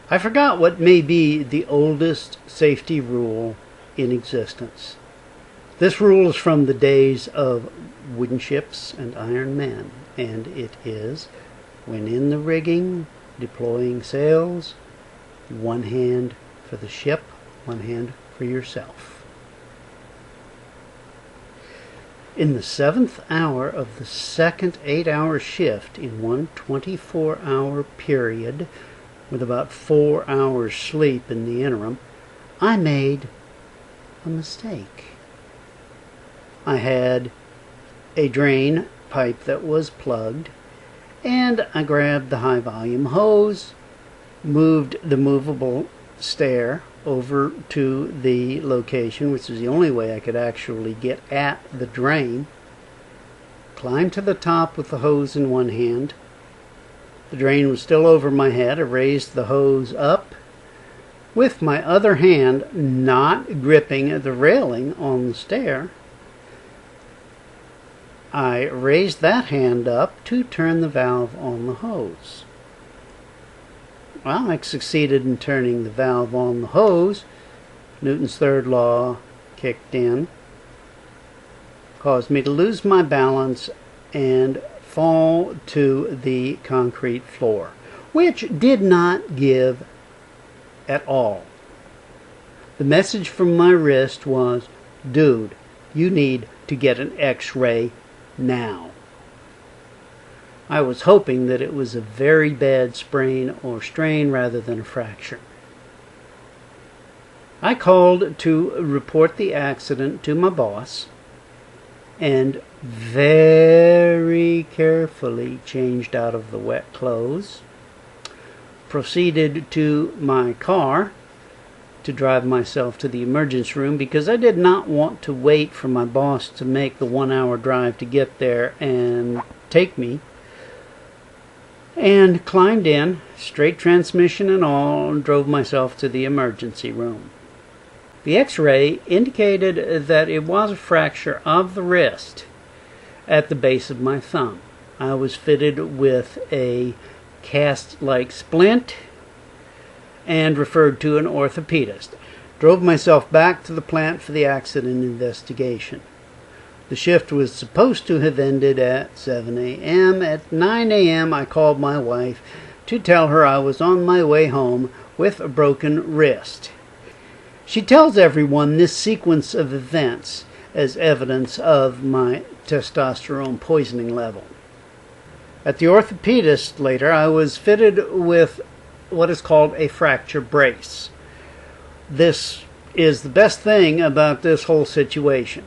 I forgot what may be the oldest safety rule in existence. This rule is from the days of wooden ships and iron men, and it is, when in the rigging, deploying sails, one hand for the ship, one hand for yourself. In the 7th hour of the second 8-hour shift in one 24-hour period, with about 4 hours sleep in the interim, I made a mistake. I had a drain pipe that was plugged, and I grabbed the high volume hose, moved the movable stair over to the location, which is the only way I could actually get at the drain, climbed to the top with the hose in one hand. The drain was still over my head. I raised the hose up with my other hand not gripping the railing on the stair. I raised that hand up to turn the valve on the hose. Well, I succeeded in turning the valve on the hose. Newton's third law kicked in, caused me to lose my balance and fall to the concrete floor, which did not give at all. The message from my wrist was, "Dude, you need to get an X-ray now." I was hoping that it was a very bad sprain or strain rather than a fracture. I called to report the accident to my boss and very carefully changed out of the wet clothes, proceeded to my car to drive myself to the emergency room because I did not want to wait for my boss to make the 1-hour drive to get there and take me, and climbed in, straight transmission and all, and drove myself to the emergency room. The X-ray indicated that it was a fracture of the wrist at the base of my thumb. I was fitted with a cast-like splint and referred to an orthopedist. Drove myself back to the plant for the accident investigation. The shift was supposed to have ended at 7 a.m. At 9 a.m. I called my wife to tell her I was on my way home with a broken wrist. She tells everyone this sequence of events as evidence of my testosterone poisoning level. At the orthopedist later, I was fitted with what is called a fracture brace. This is the best thing about this whole situation.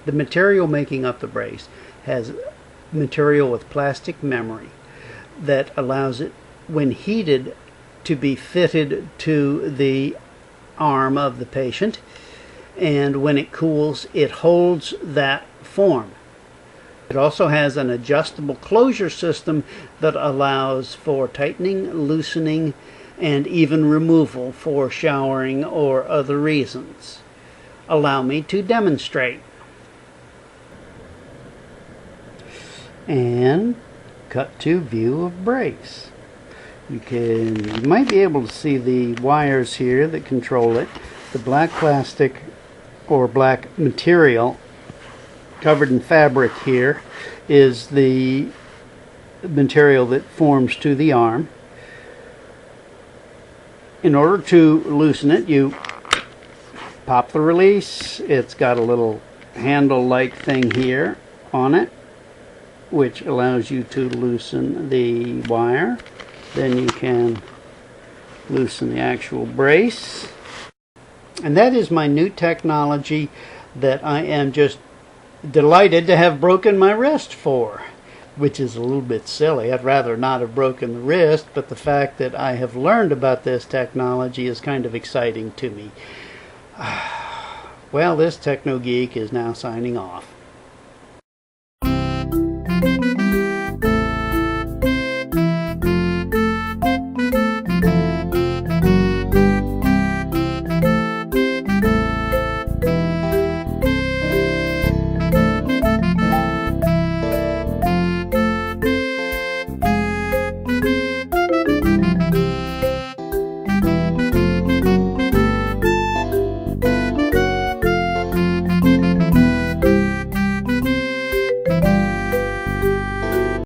The material making up the brace has material with plastic memory that allows it, when heated, to be fitted to the arm of the patient, and when it cools, it holds that form. It also has an adjustable closure system that allows for tightening, loosening, and even removal for showering or other reasons. Allow me to demonstrate. And cut to view of brace. You might be able to see the wires here that control it. The black plastic or black material covered in fabric here is the material that forms to the arm. In order to loosen it, you pop the release. It's got a little handle-like thing here on it, which allows you to loosen the wire. Then you can loosen the actual brace. And that is my new technology that I am just delighted to have broken my wrist for, which is a little bit silly. I'd rather not have broken the wrist, but the fact that I have learned about this technology is kind of exciting to me. Well, this Techno Geek is now signing off.